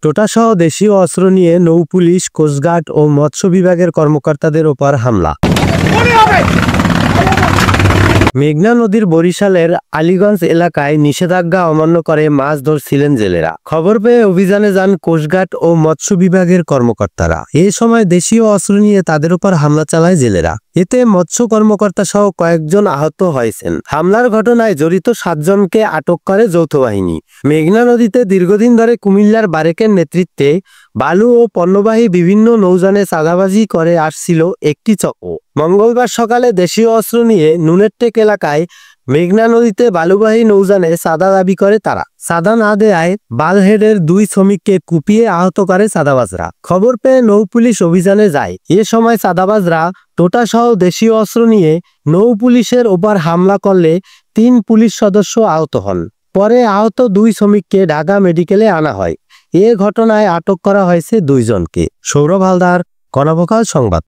টোটাসহ দেশীয় অস্ত্র নিয়ে নৌপুলিশ, কোস্টগার্ড ও মৎস্য বিভাগের কর্মকর্তাদের ওপর হামলা। মেঘনা নদীর বরিশালের আলীগঞ্জ এলাকায় নিষেধাজ্ঞা অমান্য করে মাছ ধরছিলেন জেলেরা। খবর পেয়ে অভিযানে যান কোস্টগার্ড ও মৎস্য বিভাগের কর্মকর্তারা। এ সময় দেশীয় অস্ত্র নিয়ে তাদের উপর হামলা চালায় জেলেরা। এতে মৎস্য কর্মকর্তা সহ কয়েকজন আহত হয়েছেন। হামলার ঘটনায় জড়িত 7 জনকে আটক করে যৌথ বাহিনী। মেঘনা নদীতে দীর্ঘদিন ধরে কুমিল্লার বারেকের নেতৃত্বে বালু ও পণ্যবাহী বিভিন্ন নৌযানে চাঁদাবাজি করে আসছিল একটি চক্র। মঙ্গলবার সকালে দেশীয় অস্ত্র নিয়ে নুনেরটেক এলাকায় মেঘনা নদীতে বালুবাহী নৌযানে চাঁদা দাবি করে তারা। চাঁদা না দেয়ায় বালহেডের 2 শ্রমিককে কুপিয়ে আহত করে চাঁদাবাজরা। খবর পেয়ে নৌপুলিশ অভিযানে যায়। এ সময় চাঁদাবাজরা টোটাসহ দেশীয় অস্ত্র নিয়ে নৌপুলিশের ওপর হামলা করলে 3 পুলিশ সদস্য আহত হন। পরে আহত 2 শ্রমিককে ঢাকা মেডিকেলে আনা হয়। এ ঘটনায় আটক করা হয়েছে 2 জনকে। সৌরভ হালদার, কনককাল সংবাদ।